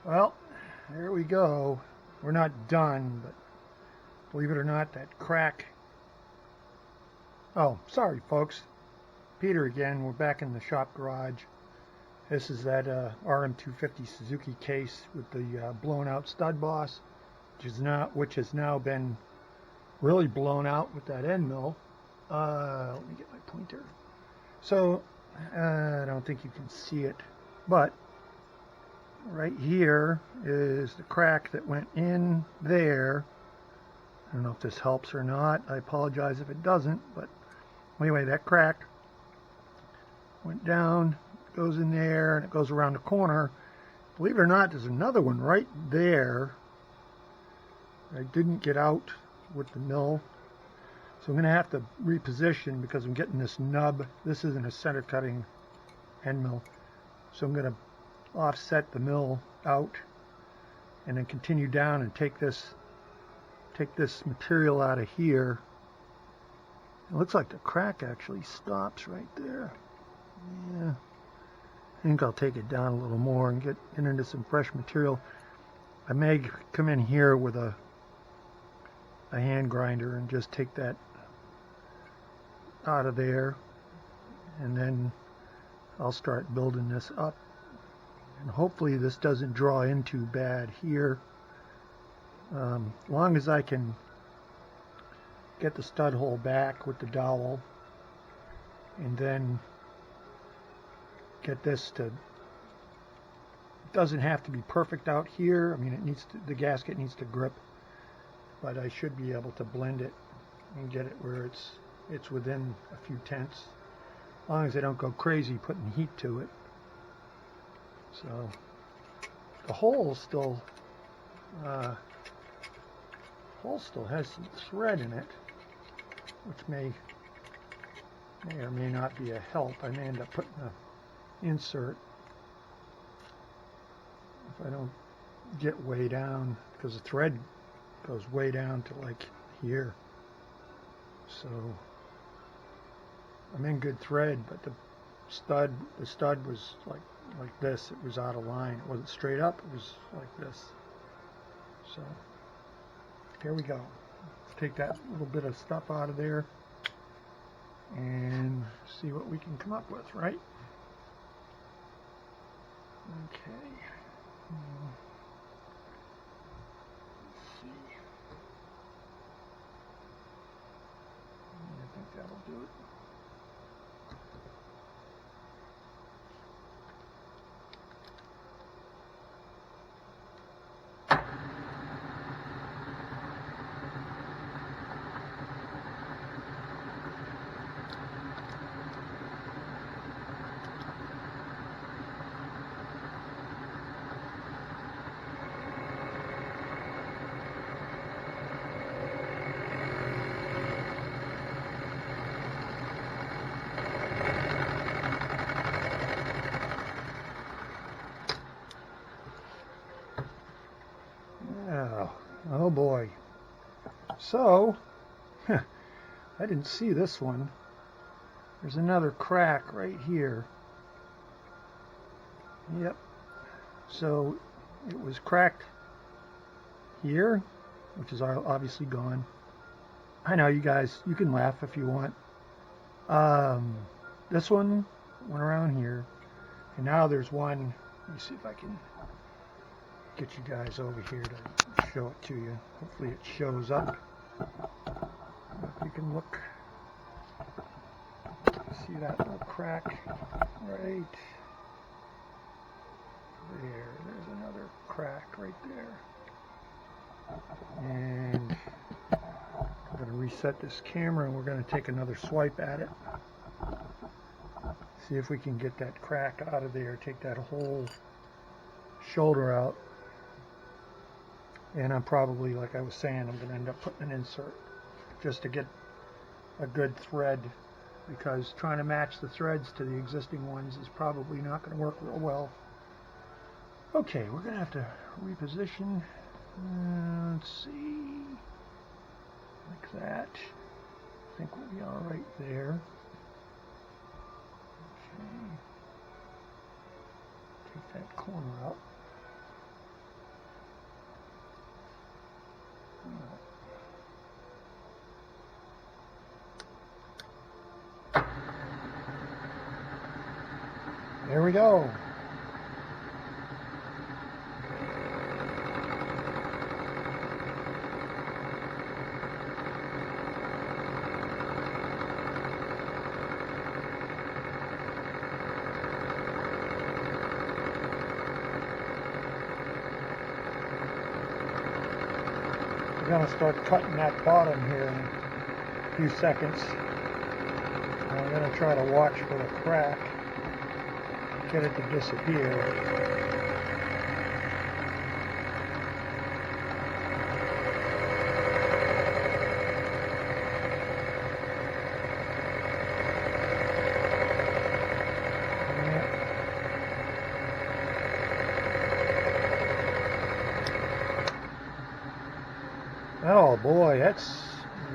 Well, there we go. We're not done, but believe it or not, that crack. Oh, sorry, folks. Peter again. We're back in the shop garage. This is that RM 250 Suzuki case with the blown out stud boss, which has now been really blown out with that end mill. Let me get my pointer. So I don't think you can see it, but right here is the crack that went in there. I don't know if this helps or not. I apologize if it doesn't, but anyway, that crack went down, goes in there, and it goes around the corner. Believe it or not, there's another one right there. I didn't get out with the mill, so I'm going to have to reposition because I'm getting this nub. This isn't a center cutting end mill, so I'm going to offset the mill out and then continue down and take this material out of here. It looks like the crack actually stops right there. Yeah, I think I'll take it down a little more and get into some fresh material. I may come in here with a hand grinder and just take that out of there, and then I'll start building this up, and hopefully this doesn't draw in too bad here. As long as I can get the stud hole back with the dowel and then get this to, it doesn't have to be perfect out here. I mean, it needs to, the gasket needs to grip, but I should be able to blend it and get it where it's within a few tenths, as long as I don't go crazy putting heat to it. So the hole still has some thread in it, which may or may not be a help. I may end up putting an insert if I don't get way down, because the thread goes way down to like here. So I'm in good thread, but the stud was like this. It was out of line. It wasn't straight up. It was like this. So here we go. Let's take that little bit of stuff out of there and see what we can come up with, right? Okay. Let's see. I think that'll do it. Oh boy. So, I didn't see this one. There's another crack right here. Yep. So it was cracked here, which is obviously gone. I know, you guys, you can laugh if you want. This one went around here, and now there's one. Let me see if I can get you guys over here to show it to you. Hopefully it shows up. If you can look, see that little crack right there. There's another crack right there. And I'm going to reset this camera and we're going to take another swipe at it. See if we can get that crack out of there, take that whole shoulder out. And I'm probably, like I was saying, I'm going to end up putting an insert just to get a good thread, because trying to match the threads to the existing ones is probably not going to work real well. Okay, we're going to have to reposition. Let's see. Like that. I think we'll be all right there. Okay. Take that corner out. There we go. We're going to start cutting that bottom here in a few seconds. I'm going to try to watch for the crack, get it to disappear. Oh boy, that's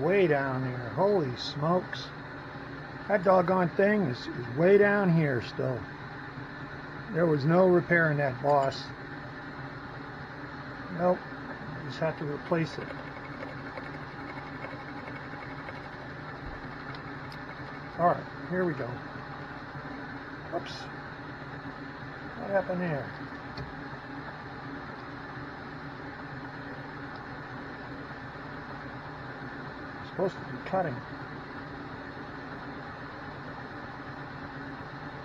way down there. Holy smokes. That doggone thing is way down here still. There was no repairing that boss. Nope. Just have to replace it. Alright, here we go. Oops. What happened there? Supposed to be cutting.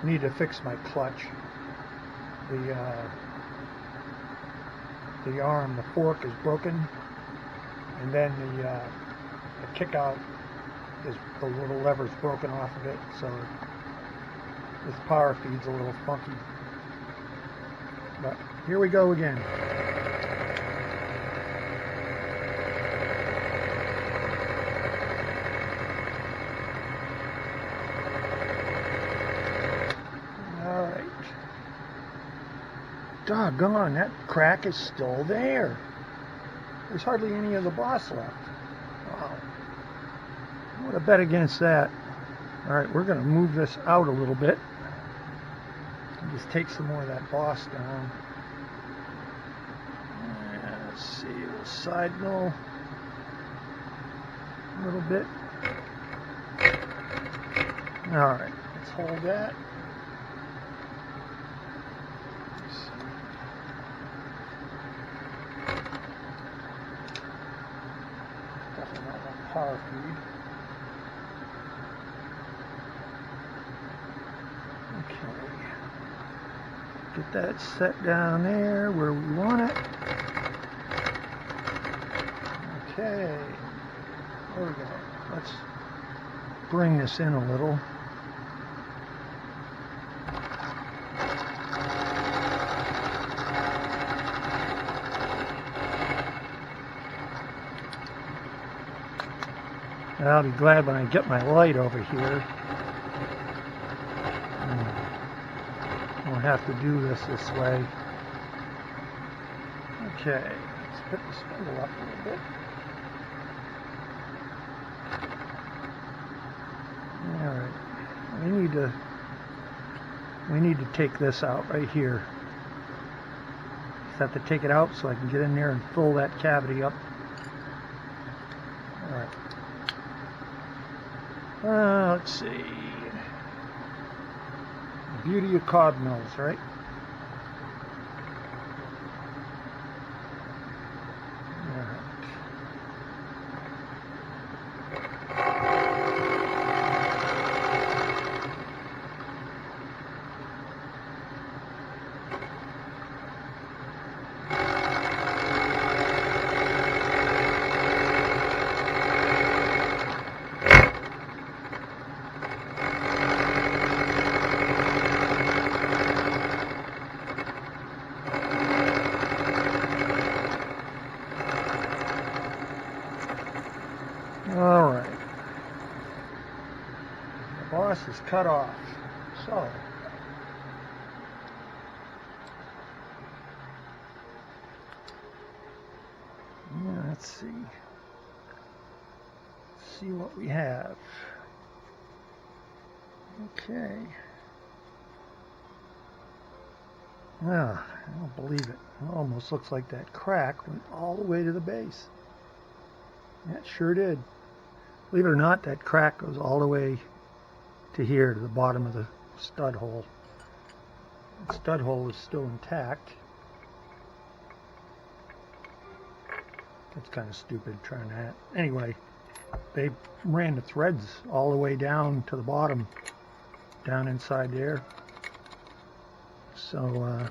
Need to fix my clutch. The arm, the fork is broken, and then the kick out is the little lever's broken off of it, so this power feed's a little funky. But here we go again. Doggone, that crack is still there. There's hardly any of the boss left. Wow. I would have bet against that. Alright, we're going to move this out a little bit. And just take some more of that boss down. Let's see, we'll side mill a little bit. Alright, let's hold that. Power feed. Okay. Get that set down there where we want it. Okay. There we go. Let's bring this in a little. I'll be glad when I get my light over here. I won't have to do this way. Okay, let's put the spindle up a little bit. Alright, we need to take this out right here. Just have to take it out so I can get in there and fill that cavity up. Alright. Let's see. The beauty of cob mills, right? Alright. The boss is cut off. So, yeah, let's see. See what we have. Okay. Ah, I don't believe it. It almost looks like that crack went all the way to the base. Yeah, it sure did. Believe it or not, that crack goes all the way to here, to the bottom of the stud hole. The stud hole is still intact. That's kind of stupid trying that. Anyway, they ran the threads all the way down to the bottom, down inside there. So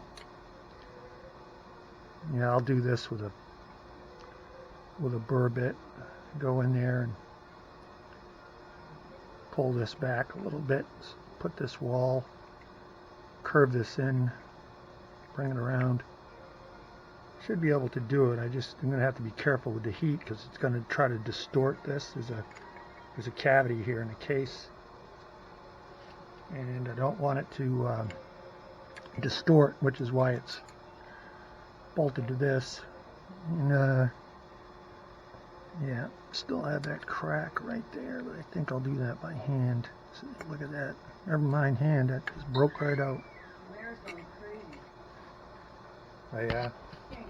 yeah, I'll do this with a burr bit. Go in there and pull this back a little bit. Put this wall, curve this in, bring it around. Should be able to do it. I'm going to have to be careful with the heat because it's going to try to distort this. There's a cavity here in the case, and I don't want it to distort, which is why it's bolted to this. And yeah, still have that crack right there, but I think I'll do that by hand. So look at that. Never mind hand, that just broke right out. Mare's going crazy. Oh yeah. Yeah.